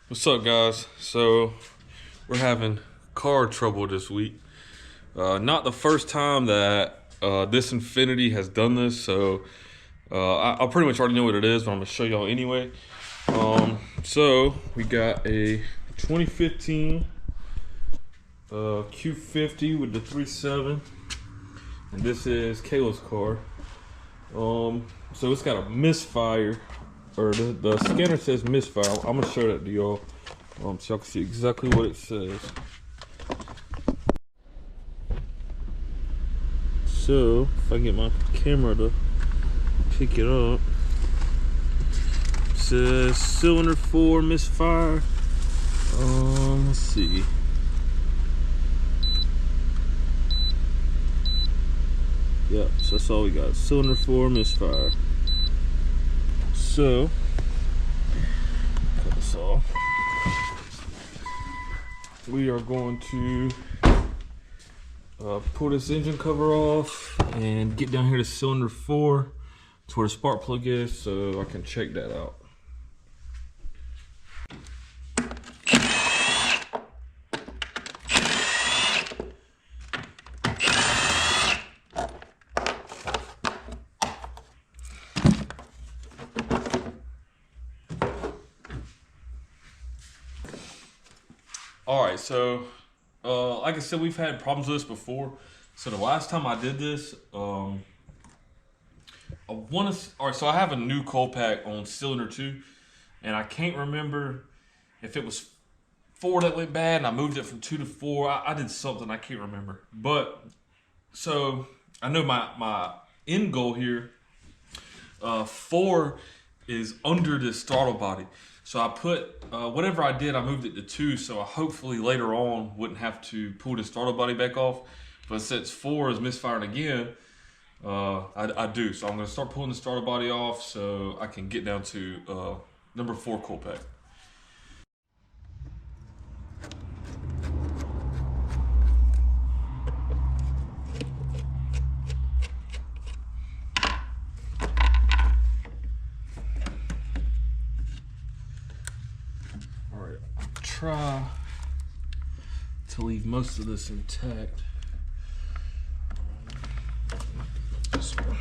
What's up, guys? So we're having car trouble this week. Not the first time that this Infinity has done this, so I pretty much already know what it is, but I'm gonna show y'all anyway. So we got a 2015 Q50 with the 3.7, and this is Kayla's car. So it's got a misfire, or the scanner says misfire. I'm gonna show that to y'all, so y'all can see exactly what it says. So if I can get my camera to pick it up, it says cylinder 4 misfire. Let's see. Yep, so that's all we got. Cylinder 4 misfire. So, cut this off. We are going to pull this engine cover off and get down here to cylinder 4 to where the spark plug is, so I can check that out. All right, so like I said, we've had problems with this before. So the last time I did this, so I have a new coil pack on cylinder 2, and I can't remember if it was 4 that went bad and I moved it from 2 to 4. I did something, I can't remember. But so I know my end goal here, 4 is under this throttle body. So I put, whatever I did, I moved it to 2, so I hopefully later on wouldn't have to pull this throttle body back off. But since 4 is misfiring again, I do. So I'm gonna start pulling this throttle body off so I can get down to number 4 coil pack. Try to leave most of this intact. This one.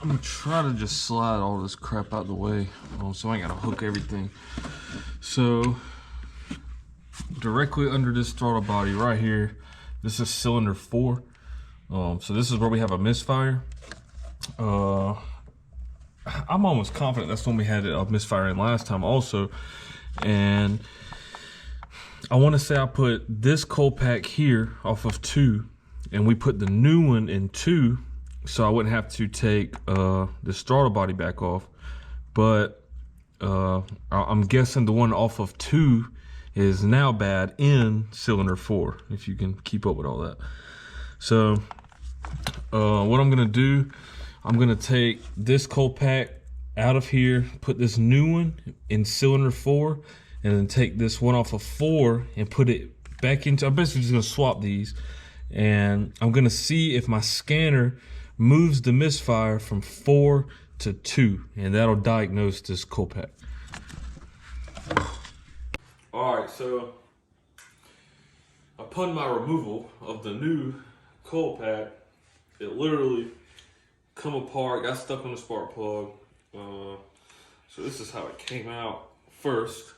I'm gonna try to just slide all this crap out the way, so I ain't gotta hook everything. So directly under this throttle body right here, this is cylinder 4. So this is where we have a misfire. I'm almost confident that's when we had a misfire in last time also. And I want to say I put this coil pack here off of 2, and we put the new one in 2, so I wouldn't have to take this throttle body back off. But I'm guessing the one off of 2 is now bad in cylinder 4, if you can keep up with all that. So what I'm gonna do, I'm gonna take this coil pack out of here, put this new one in cylinder 4, and then take this one off of 4 and put it back into, I'm basically just gonna swap these, and I'm gonna see if my scanner moves the misfire from 4 to 2, and that'll diagnose this coil pack. All right, so upon my removal of the new coil pack, it literally come apart, got stuck on the spark plug. So this is how it came out first,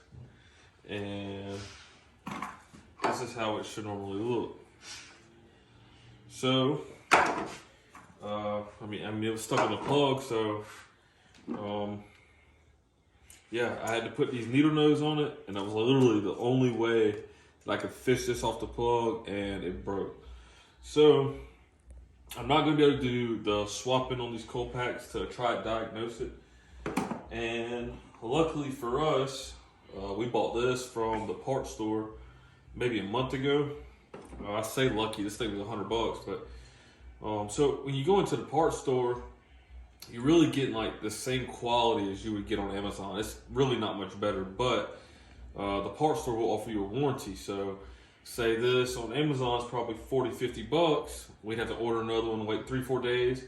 and this is how it should normally look. So, I mean, it was stuck on the plug, so yeah, I had to put these needle nose on it, and that was literally the only way that I could fish this off the plug, and it broke. So I'm not gonna be able to do the swapping on these coil packs to try to diagnose it. And luckily for us, we bought this from the parts store maybe a month ago. I say lucky, this thing was $100, but so when you go into the parts store, you're really getting like the same quality as you would get on Amazon. It's really not much better, but the parts store will offer you a warranty. So say this on Amazon is probably 40, 50 bucks. We'd have to order another one and wait 3-4 days.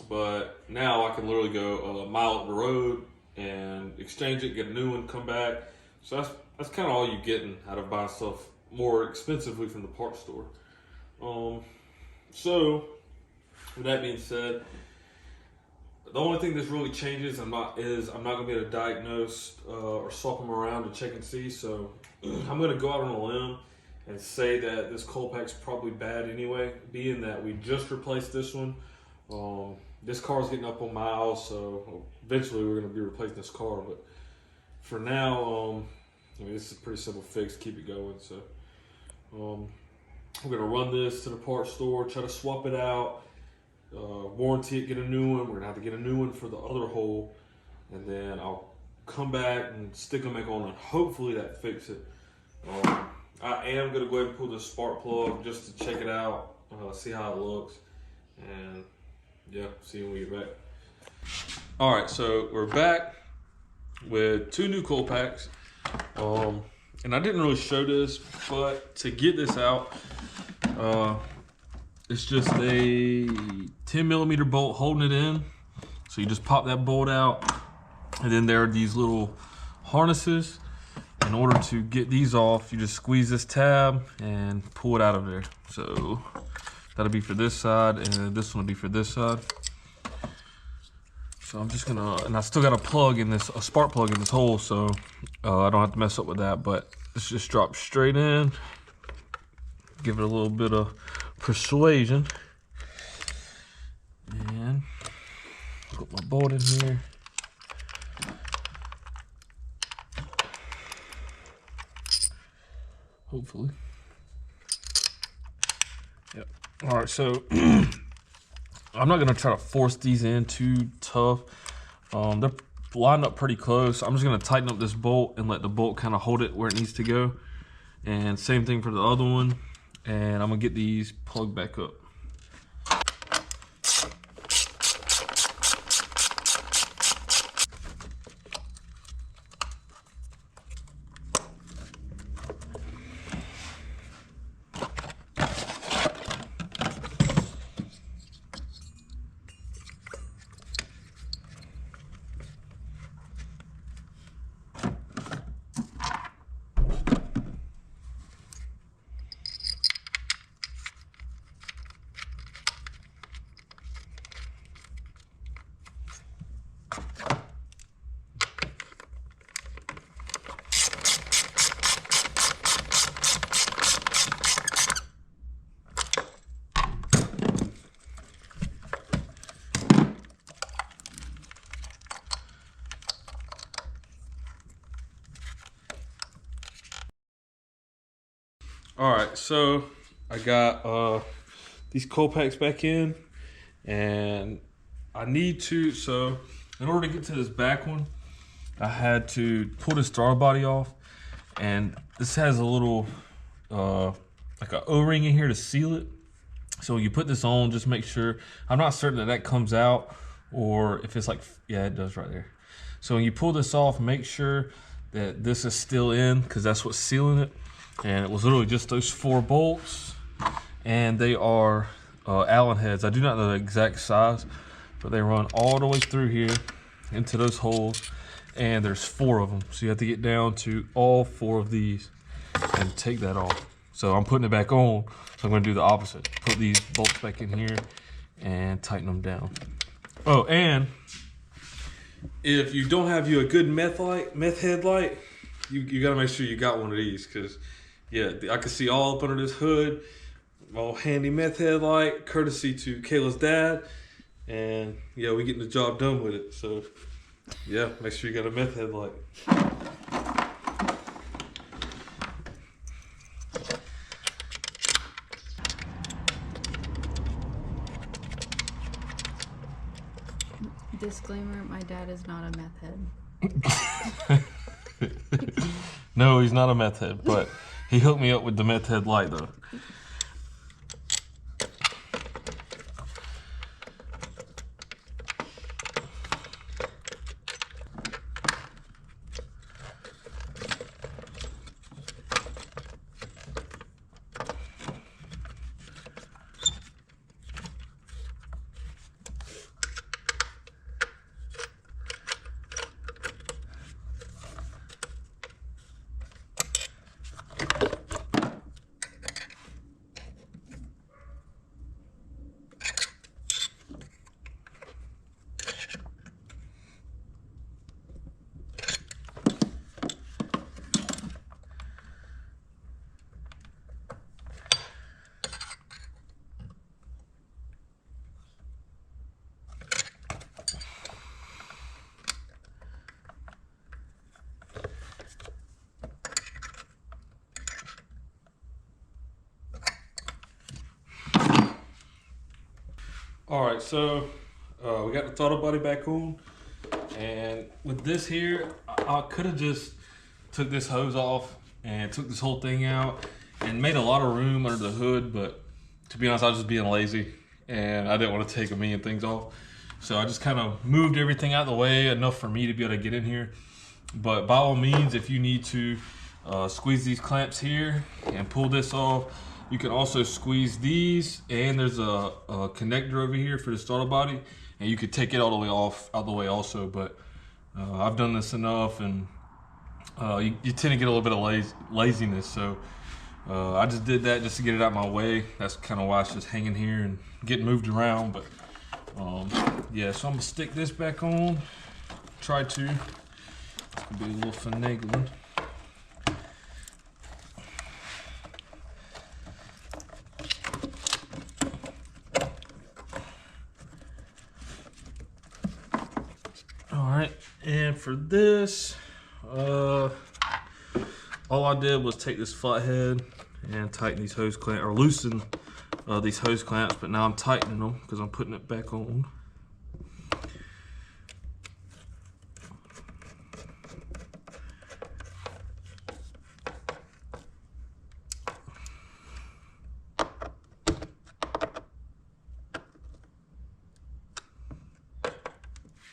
But now I can literally go a mile up the road and exchange it, get a new one, come back. So that's kind of all you're getting out of buying stuff more expensively from the parts store. So with that being said, the only thing that's really changes I'm not gonna be able to diagnose or swap them around to check and see. So I'm gonna go out on a limb and say that this coil pack's probably bad anyway, being that we just replaced this one. This car's getting up on miles, so eventually we're gonna be replacing this car. But for now, I mean, this is a pretty simple fix, keep it going. So we're gonna run this to the parts store, try to swap it out, warranty it, get a new one. We're gonna have to get a new one for the other hole, and then I'll come back and stick them back on, and hopefully that fix it. I am gonna go ahead and pull this spark plug just to check it out, see how it looks, and yeah, see you when we get back. All right, so we're back with 2 new coil packs. And I didn't really show this, but to get this out, it's just a 10mm bolt holding it in. So you just pop that bolt out, and then there are these little harnesses. In order to get these off, you just squeeze this tab and pull it out of there. So that'll be for this side, and this one will be for this side. So I'm just gonna, and I still got a spark plug in this hole, so I don't have to mess up with that, but this just drops straight in. Give it a little bit of persuasion. And put my bolt in here. Hopefully. Yep. All right, so I'm not gonna try to force these in too tough. They're lined up pretty close. I'm just gonna tighten up this bolt and let the bolt kind of hold it where it needs to go. And same thing for the other one. And I'm gonna get these plugged back up. All right, so I got these coil packs back in, and I need to, so in order to get to this back one, I had to pull this throttle body off, and this has a little, like an O-ring in here to seal it. So you put this on, just make sure, I'm not certain that that comes out or if it's like, yeah, it does right there. So when you pull this off, make sure that this is still in, because that's what's sealing it. And it was literally just those 4 bolts, and they are Allen heads. I do not know the exact size, but they run all the way through here into those holes, and there's 4 of them. So you have to get down to all 4 of these and take that off. So I'm putting it back on, so I'm gonna do the opposite. Put these bolts back in here and tighten them down. Oh, and if you don't have a good meth headlight, you gotta make sure you got one of these, because yeah, I can see all up under this hood. All handy meth headlight, courtesy to Kayla's dad, and yeah, we getting the job done with it. So yeah, make sure you got a meth headlight. Disclaimer, my dad is not a meth head. No, he's not a meth head, but he hooked me up with the meth head light though. All right, so we got the throttle body back on, and with this here, I could have just took this hose off and took this whole thing out and made a lot of room under the hood, but to be honest, I was just being lazy and I didn't want to take a million things off. So I just kind of moved everything out of the way, enough for me to be able to get in here. But by all means, if you need to squeeze these clamps here and pull this off, you can also squeeze these, and there's a connector over here for the throttle body, and you could take it all the way off, out the way also. But I've done this enough, and you tend to get a little bit of laziness, so I just did that just to get it out of my way. That's kind of why it's just hanging here and getting moved around. But yeah, so I'm gonna stick this back on. Try to. It's gonna be a little finagling. Alright, and for this, all I did was take this flathead and tighten these hose clamps, or loosen these hose clamps, but now I'm tightening them because I'm putting it back on.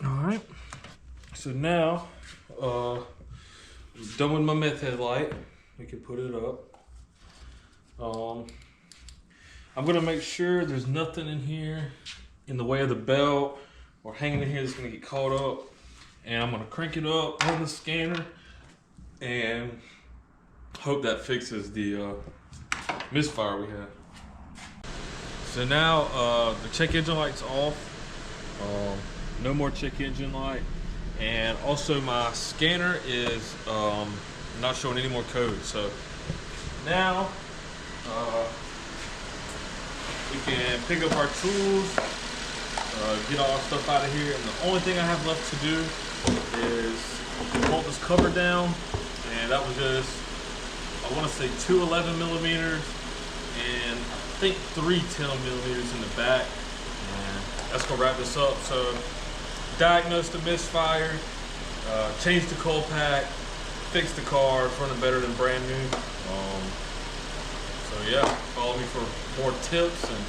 Alright. So now, I'm done with my meth headlight. We can put it up. I'm gonna make sure there's nothing in here in the way of the belt or hanging in here that's gonna get caught up. And I'm gonna crank it up on the scanner and hope that fixes the misfire we had. So now the check engine light's off. No more check engine light. And also my scanner is not showing any more code. So now we can pick up our tools, get all our stuff out of here. And the only thing I have left to do is bolt this cover down. And that was just, I want to say 2 11mm and I think 3 10mm in the back. And that's gonna wrap this up. So diagnosed the misfire, changed the coil pack, fixed the car, it's running better than brand new. So yeah, follow me for more tips and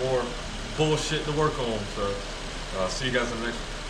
more bullshit to work on. So See you guys in the next one.